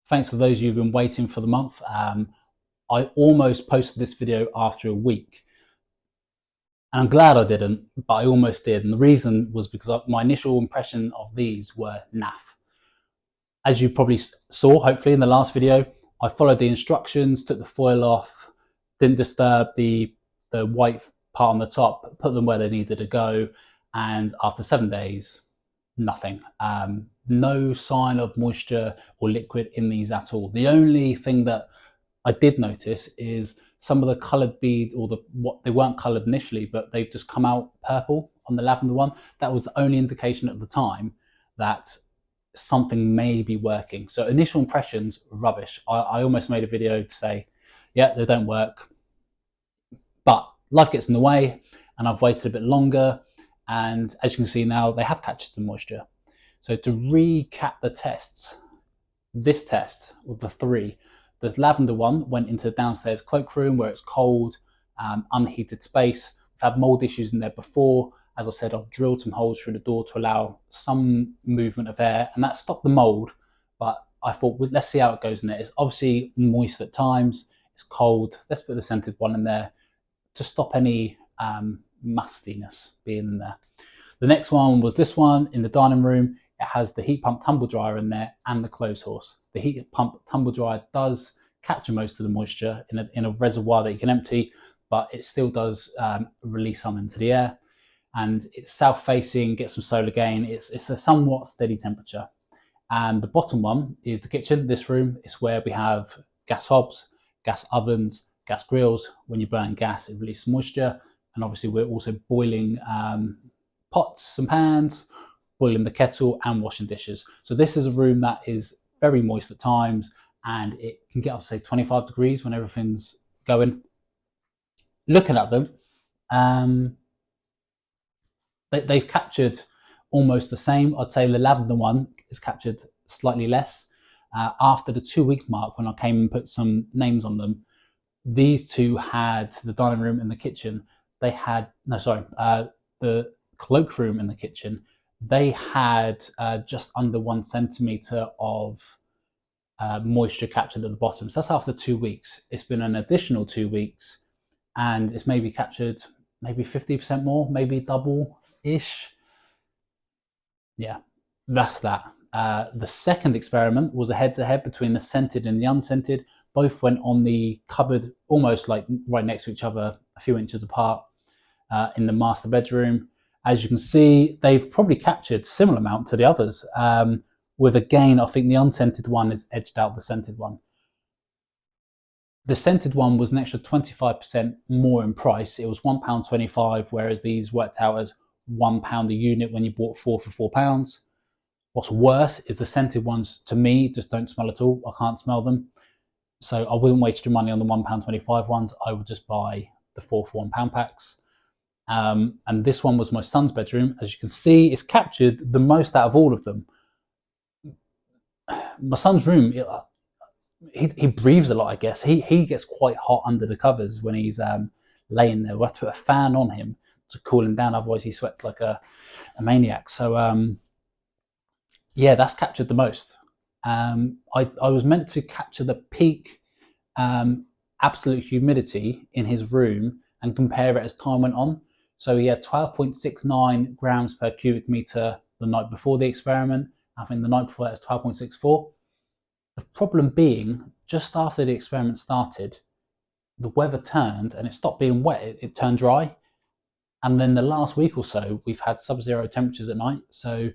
Thanks to those of you who've been waiting for the month. I almost posted this video after a week. And I'm glad I didn't, but I almost did. And the reason was because my initial impression of these were naff. As you probably saw, hopefully, in the last video, I followed the instructions, took the foil off, didn't disturb the white part on the top, put them where they needed to go. And after 7 days, nothing. No sign of moisture or liquid in these at all. The only thing that I did notice is some of the coloured beads, or they weren't coloured initially, but they've just come out purple on the lavender one. That was the only indication at the time that something may be working. So initial impressions, rubbish. I almost made a video to say, yeah, they don't work. But life gets in the way, and I've waited a bit longer. And as you can see now, they have captured some moisture. So to recap the tests, this test with the three, the lavender one went into the downstairs cloakroom where it's cold, unheated space. We've had mould issues in there before. As I said, I've drilled some holes through the door to allow some movement of air, and that stopped the mould. But I thought, well, let's see how it goes in there. It's obviously moist at times. It's cold. Let's put the scented one in there to stop any mustiness being in there. The next one was this one in the dining room. It has the heat pump tumble dryer in there and the clothes horse. The heat pump tumble dryer does capture most of the moisture in a reservoir that you can empty, but it still does release some into the air. And it's south facing, gets some solar gain. It's a somewhat steady temperature. And the bottom one is the kitchen. This room is where we have gas hobs, gas ovens, gas grills. When you burn gas, it releases moisture. And obviously we're also boiling pots and pans, boiling the kettle and washing dishes. So this is a room that is very moist at times, and it can get up to say 25 degrees when everything's going. Looking at them, they've captured almost the same. I'd say the lavender one is captured slightly less. After the 2-week mark, when I came and put some names on them, these two had the dining room and the kitchen. They had, the cloakroom in the kitchen, they had just under 1 centimetre of moisture captured at the bottom. So that's after 2 weeks. It's been an additional 2 weeks, and it's maybe captured maybe 50% more, maybe double-ish. Yeah, that's that. The second experiment was a head-to-head between the scented and the unscented. Both went on the cupboard, almost like right next to each other, a few inches apart, in the master bedroom. As you can see, they've probably captured a similar amount to the others. With again, I think the unscented one is edged out the scented one. The scented one was an extra 25% more in price. It was £1.25, whereas these worked out as £1 a unit when you bought 4 for £4. What's worse is the scented ones, to me, just don't smell at all. I can't smell them. So I wouldn't waste your money on the £1.25 ones. I would just buy the 4 for £1 packs. And this one was my son's bedroom. As you can see, it's captured the most out of all of them. My son's room, he breathes a lot, I guess. He gets quite hot under the covers when he's laying there. We have to put a fan on him to cool him down, otherwise he sweats like a maniac. So yeah, that's captured the most. I was meant to capture the peak absolute humidity in his room and compare it as time went on. So he had 12.69 grams per cubic meter the night before the experiment. I think the night before that was 12.64. The problem being, just after the experiment started, the weather turned and it stopped being wet. It turned dry. And then the last week or so, we've had sub-zero temperatures at night. So,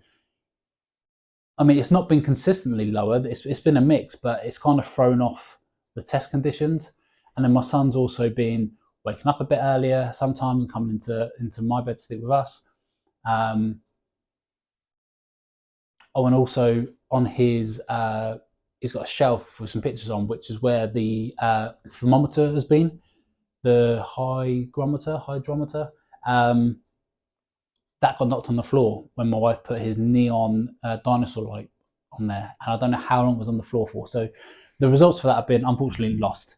I mean, it's not been consistently lower. It's been a mix, but it's kind of thrown off the test conditions. And then my son's also been waking up a bit earlier sometimes and coming into my bed to sleep with us. Oh, and also on his, he's got a shelf with some pictures on, which is where the thermometer has been, the hydrometer. That got knocked on the floor when my wife put his neon dinosaur light on there, and I don't know how long it was on the floor for. So the results for that have been unfortunately lost.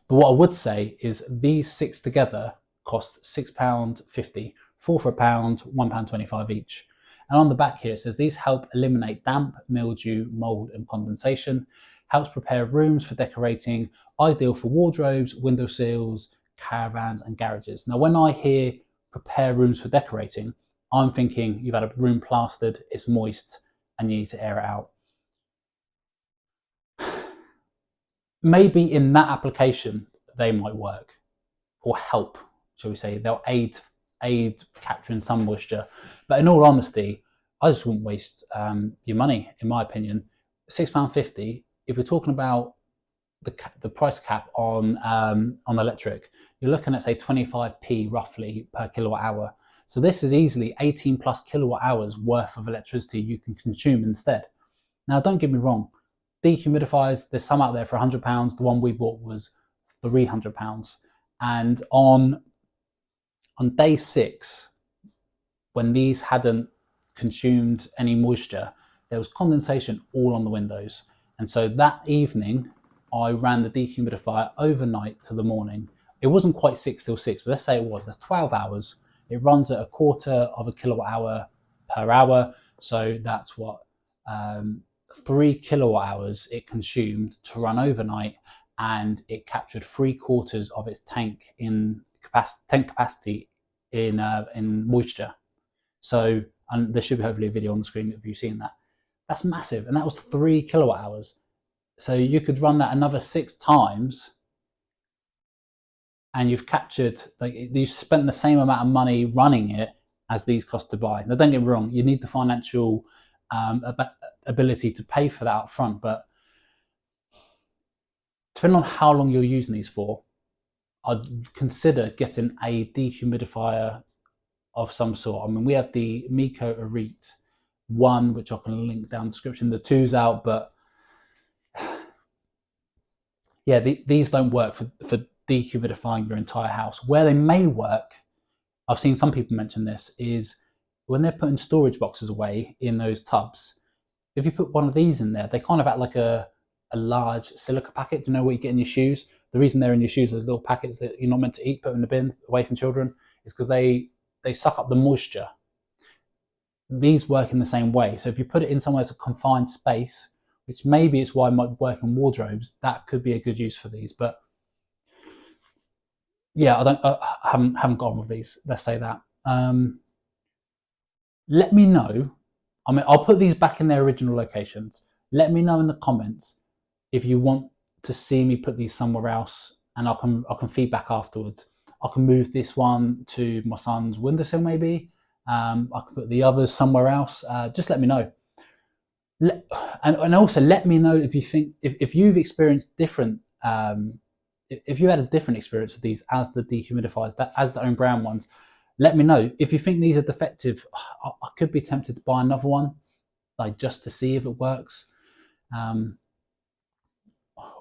But what I would say is these 6 together cost £6.50, 4 for £1, £1.25 each. And on the back here, it says these help eliminate damp, mildew, mould and condensation, helps prepare rooms for decorating, ideal for wardrobes, window sills, caravans and garages. Now, when I hear prepare rooms for decorating, I'm thinking you've had a room plastered, it's moist, and you need to air it out. Maybe in that application, they might work or help, shall we say. They'll aid capturing some moisture. But in all honesty, I just wouldn't waste your money, in my opinion. £6.50, if we're talking about the price cap on electric, you're looking at say 25p roughly per kilowatt hour. So this is easily 18 plus kilowatt hours worth of electricity you can consume instead. Now, don't get me wrong, dehumidifiers, there's some out there for £100. The one we bought was £300. And on day 6, when these hadn't consumed any moisture, there was condensation all on the windows. And so that evening, I ran the dehumidifier overnight to the morning. It wasn't quite 6 till 6, but let's say it was. That's 12 hours. It runs at 1/4 of a kilowatt hour per hour. So that's what, 3 kilowatt hours it consumed to run overnight, and it captured 3/4 of its tank capacity in moisture. So, and there should be hopefully a video on the screen of you seeing that. That's massive, and that was 3 kilowatt hours. So you could run that another 6 times, and you've captured, like, you spent the same amount of money running it as these cost to buy. Now, don't get me wrong, you need the financial ability to pay for that up front, but depending on how long you're using these for, I'd consider getting a dehumidifier of some sort. I mean, we have the Miko Elite 1, which I can link down in the description. The 2's out, but yeah, these don't work for dehumidifying your entire house. Where they may work, I've seen some people mention this, is when they're putting storage boxes away in those tubs. If you put one of these in there, they kind of act like a large silica packet. Do you know what you get in your shoes? The reason they're in your shoes, those little packets that you're not meant to eat, put in the bin away from children, is because they suck up the moisture. These work in the same way. So if you put it in somewhere that's a confined space, which maybe it's why I might work in wardrobes, that could be a good use for these. But yeah, I haven't got on with these. Let's say that. Let me know. I mean, I'll put these back in their original locations. Let me know in the comments if you want to see me put these somewhere else, and I can feedback afterwards. I can move this one to my son's windowsill maybe. I can put the others somewhere else. Just let me know. And also let me know if you think, if you've experienced different, if you had a different experience with these Asda dehumidifiers, that Asda own brand ones. Let me know. If you think these are defective, I could be tempted to buy another one, like just to see if it works.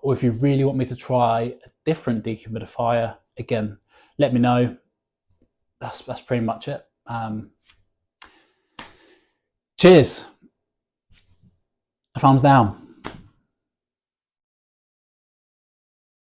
Or if you really want me to try a different dehumidifier, again, let me know. That's pretty much it. Cheers. A thumbs down.